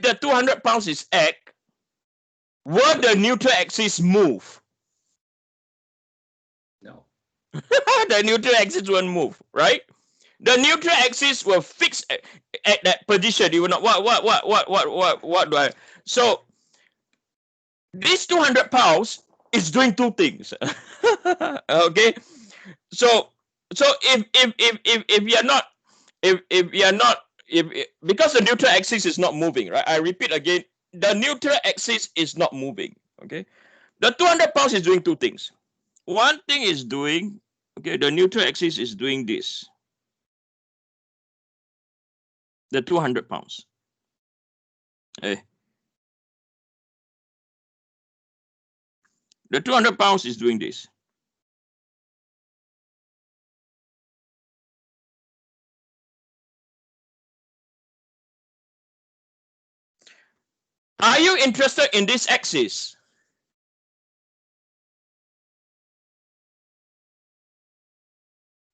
the 200 pounds is X, will the neutral axis move? No. The neutral axis won't move, right? The neutral axis will fix at that position. You will not. What do I? So this 200 pounds is doing two things. Okay, so if you're not if you're not if because the neutral axis is not moving, right? I repeat again, the neutral axis is not moving. Okay, the 200 pounds is doing two things. One thing is doing, okay, the neutral axis is doing this. The 200 pounds. Okay. The 200 pounds is doing this. Are you interested in this axis?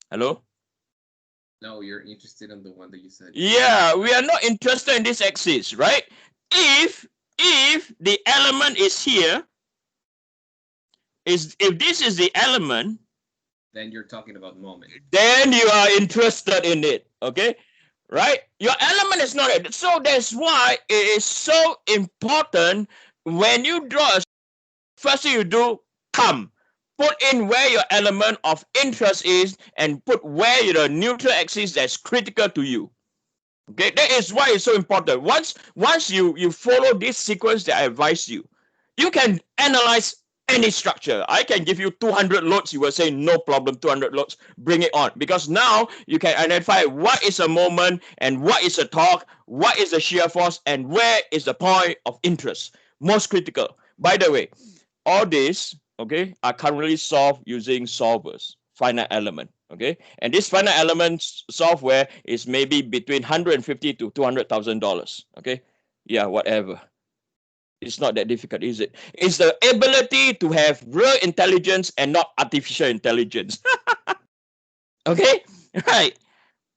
Hello? No, you're interested in the one that you said. Yeah, we are not interested in this axis, right? If the element is here, if this is the element, then you're talking about moment. Then you are interested in it, okay? Right? Your element is not it. So that's why it is so important when you draw a first thing you do, put in where your element of interest is and put where the neutral axis that's critical to you. Okay, that is why it's so important. Once you follow this sequence that I advise you, you can analyze any structure. I can give you 200 loads. You will say no problem, 200 loads, bring it on. Because now you can identify what is a moment and what is a torque, what is the shear force, and where is the point of interest. Most critical. By the way, all these, okay, are currently solved using solvers, finite element. Okay, and this finite element software is maybe between $150,000 to $200,000. Okay, yeah, whatever. It's not that difficult, is it? It's the ability to have real intelligence and not artificial intelligence. Okay, right.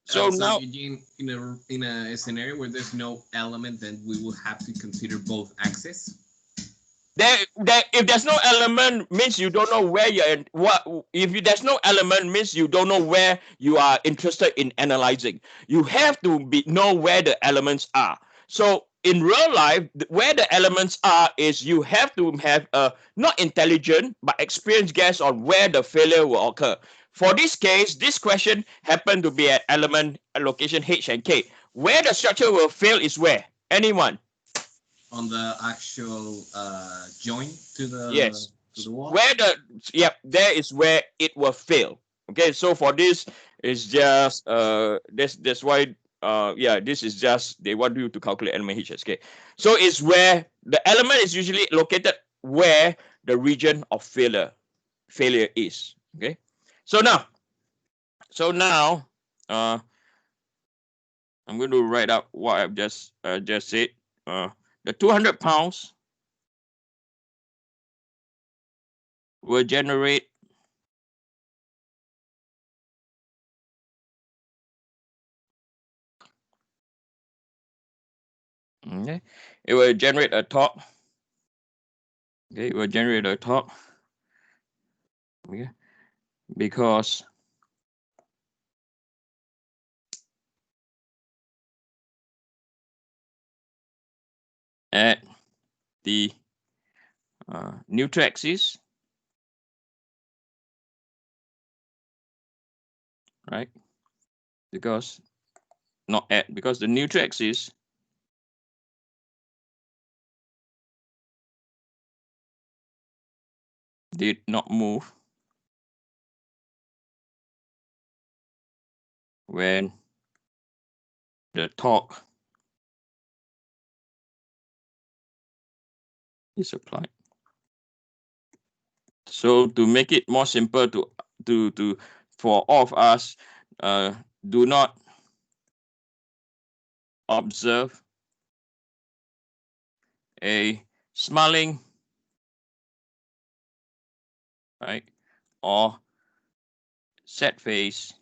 So now, Eugene, in a scenario where there's no element, then we will have to consider both axes. if there's no element, means you don't know where you're what. If there's no element, means you don't know where you are interested in analyzing. You have to know where the elements are. So in real life, where the elements are is you have to have a not intelligent but experienced guess on where the failure will occur. For this case, this question happened to be at element location H and K. Where the structure will fail is where? Anyone? On the actual joint to the Yes. to the wall. Where there is where it will fail. Okay, so for this is just that's why this is just they want you to calculate element HSK. So it's where the element is usually located where the region of failure is. Okay, so now I'm going to write out what I've just said. The 200 pounds will generate okay, it will generate a torque. Okay, it will generate a torque. Okay, because at the neutral axis, right? Because the neutral axis did not move when the torque is applied. So to make it more simple to for all of us, do not observe a smiling, right, or sad face,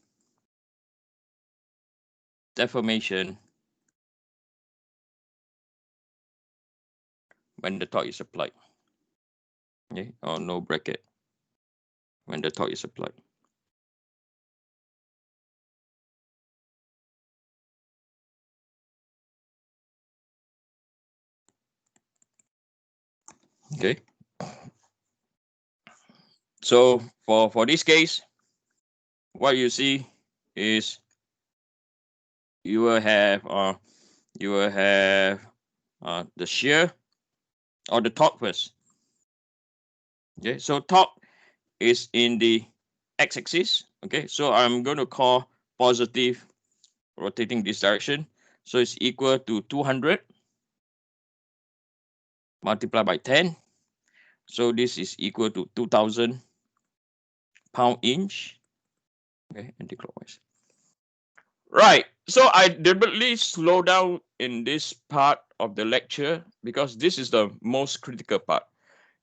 deformation, when the torque is applied. Okay, or no bracket when the torque is applied. Okay. So for this case, what you see is you will have the shear or the torque first. Okay, so torque is in the x-axis. Okay, so I'm going to call positive rotating this direction. So it's equal to 200 multiplied by 10. So this is equal to 2000 pound-inch. Okay, anti-clockwise. Right. So I deliberately slow down in this part of the lecture because this is the most critical part.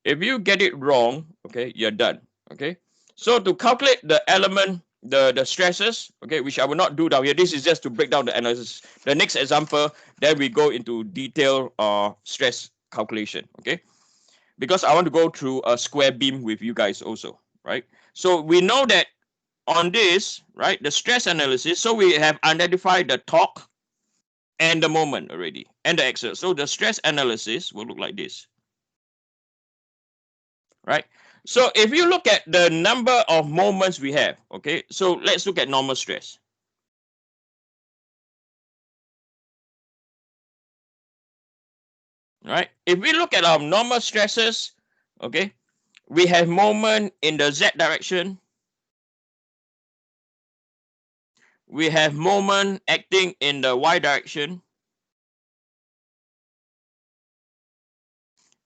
If you get it wrong, okay, you're done. Okay. So to calculate the element, the stresses, okay, which I will not do down here. This is just to break down the analysis. The next example, then we go into detailed stress calculation. Okay. Because I want to go through a square beam with you guys also, right? So we know that on this, right, the stress analysis, so we have identified the torque and the moment already, and the axis. So the stress analysis will look like this, right? So if you look at the number of moments we have, okay, so let's look at normal stress. Right? If we look at our normal stresses, okay, we have moment in the Z direction. We have moment acting in the Y direction.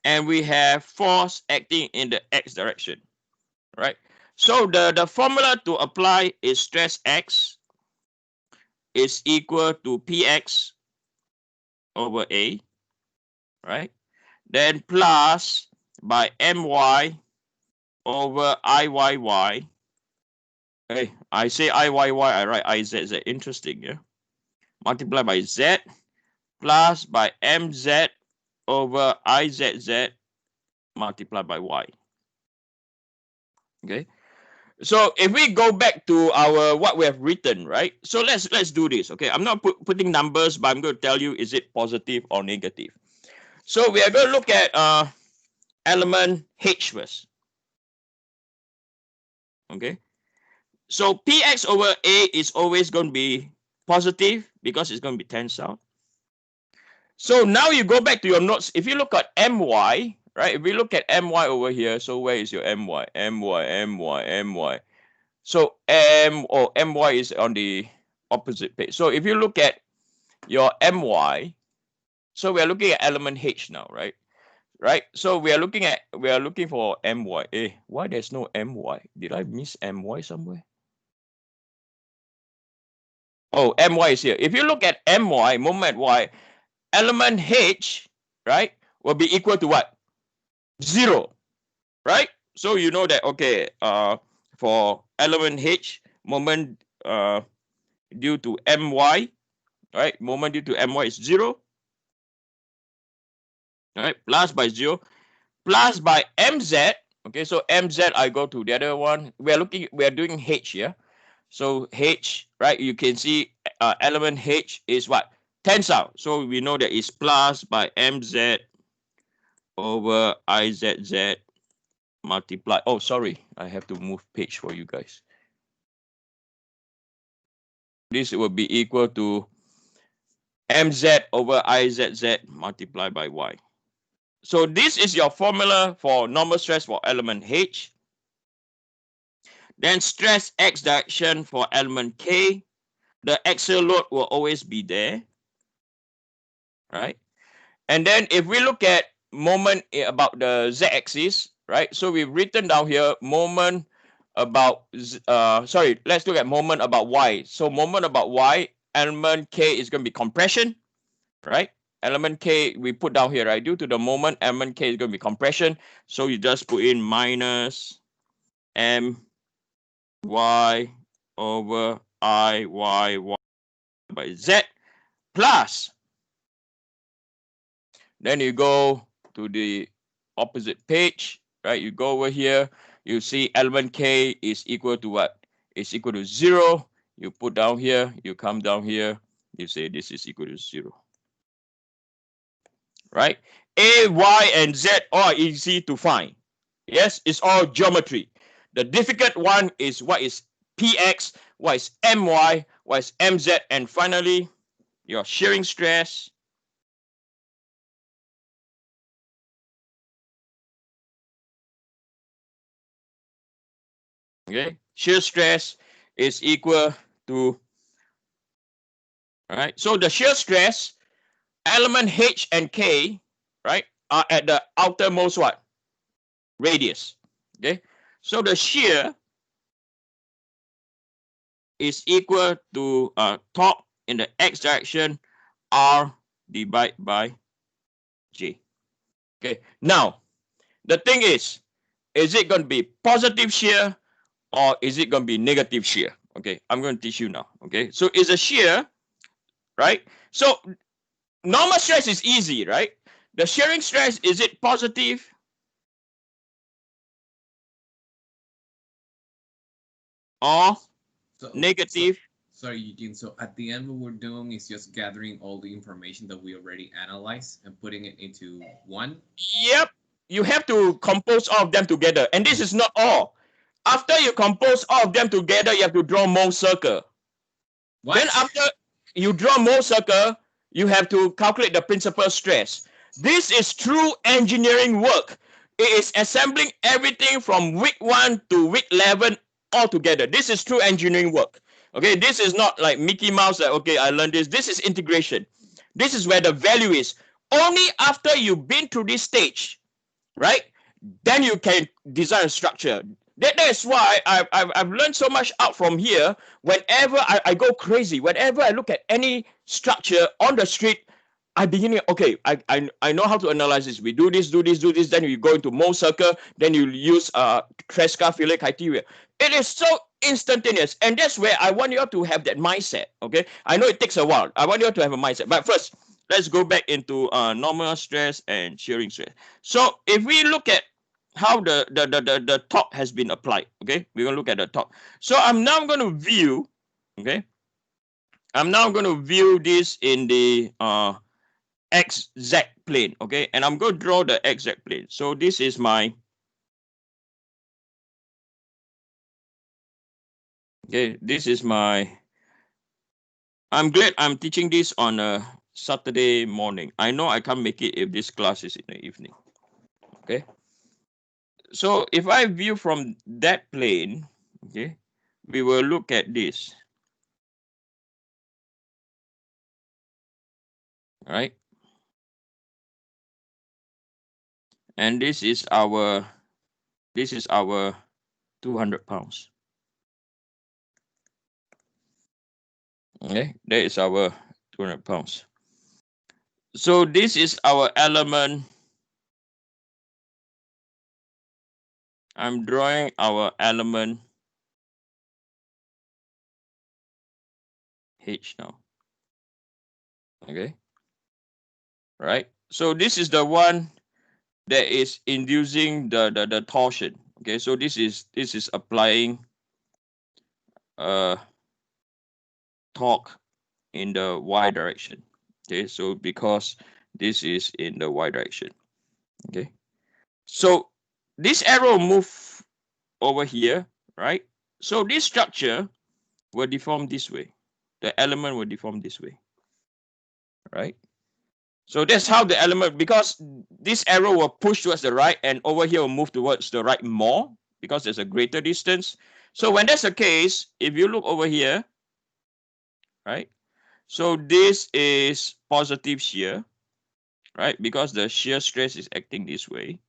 And we have force acting in the X direction, right? So the formula to apply is stress X is equal to Px over A, right? Then plus by My over Iyy. Hey, I say Iyy, I write Izz. Interesting, yeah? Multiply by Z plus by Mz over Izz multiplied by Y. Okay. So if we go back to our what we have written, right? So let's do this. Okay, I'm not putting numbers, but I'm going to tell you is it positive or negative. So we are going to look at element H first. Okay, so Px over A is always going to be positive because it's going to be tensile. So now you go back to your notes. If you look at My, right? If we look at My over here, so where is your My? My. So My is on the opposite page. So if you look at your My, so we are looking at element H now, right? Right. So we are looking for My. Why there's no My? Did I miss My somewhere? Oh, My is here. If you look at My, moment Y, element H, right, will be equal to what? 0, right? So you know that, okay, for element H, moment due to My, right? Moment due to My is 0, right? Plus by 0, plus by Mz. Okay, so Mz, I go to the other one. We are doing H here. So H, right? You can see element H is what? Tensile. So we know that it's plus by Mz over Izz multiply. Oh, sorry. I have to move page for you guys. This will be equal to Mz over Izz multiplied by Y. So this is your formula for normal stress for element H. Then stress X direction for element K. The axial load will always be there, right? And then if we look at moment about the Z-axis, right? So we've written down here moment about, let's look at moment about Y. So moment about Y, element K is going to be compression, right? Element K we put down here, right? Due to the moment, element K is going to be compression. So you just put in minus M Y over Iyy by Z plus. Then you go to the opposite page, right? You go over here, you see element K is equal to what? It's equal to 0. You put down here, you come down here, you say this is equal to 0. Right? A, Y, and Z are easy to find. Yes, it's all geometry. The difficult one is what is Px, what is My, what is Mz, and finally, your shearing stress. Okay, shear stress is equal to, all right, so the shear stress, element H and K, right, are at the outermost what? Radius. Okay, so the shear is equal to torque in the x direction, R divided by J. Okay, now the thing is it going to be positive shear or is it going to be negative shear? Okay, I'm going to teach you now. Okay, so it's a shear, right? So normal stress is easy, right? The shearing stress, is it positive or negative? Sorry, Eugene. So at the end, what we're doing is just gathering all the information that we already analyzed and putting it into one. Yep. You have to compose all of them together. And this is not all. After you compose all of them together, you have to draw Mohs circle. What? Then after you draw Mohs circle, you have to calculate the principal stress. This is true engineering work. It is assembling everything from week 1 to week 11 all together. This is true engineering work. Okay, this is not like Mickey Mouse, like, okay, I learned this. This is integration. This is where the value is. Only after you've been through this stage, right, then you can design a structure. That's why I've learned so much out from here. Whenever I go crazy, whenever I look at any structure on the street, I begin, okay, I know how to analyze this. We do this, then you go into Mohs circle, then you use Tresca-Filler criteria. It is so instantaneous, and that's where I want you to have that mindset. Okay, I know it takes a while. I want you to have a mindset, but first, let's go back into normal stress and shearing stress. So if we look at how the torque has been applied, okay, we're going to look at the torque. So I'm now going to view, okay, I'm now going to view this in the XZ plane, okay, and I'm going to draw the XZ plane. So this is my, okay, this is my, I'm glad I'm teaching this on a Saturday morning. I know I can't make it if this class is in the evening, okay. So if I view from that plane, okay, we will look at this. All right. And this is our 200 pounds. Okay, that is our 200 pounds. So this is our element. I'm drawing our element H now. Okay. Right. So this is the one that is inducing the torsion. Okay. So this is applying torque in the y direction. Okay. So because this is in the y direction. Okay. So this arrow move over here, right? So this structure will deform this way. The element will deform this way, right? So that's how the element, because this arrow will push towards the right and over here will move towards the right more because there's a greater distance. So when that's the case, if you look over here, right? So this is positive shear, right? Because the shear stress is acting this way,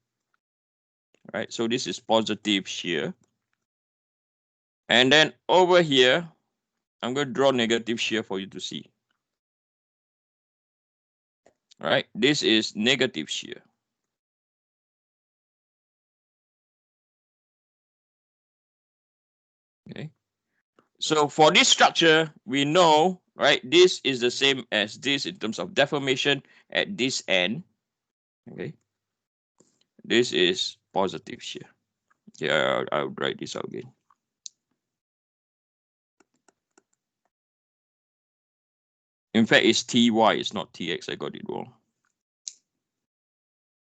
right? So this is positive shear. And then over here, I'm going to draw negative shear for you to see. Right? This is negative shear. Okay. So for this structure, we know, right, this is the same as this in terms of deformation at this end. Okay. This is positive shear. Yeah, I'll write this out again. In fact, it's Ty, it's not Tx. I got it wrong.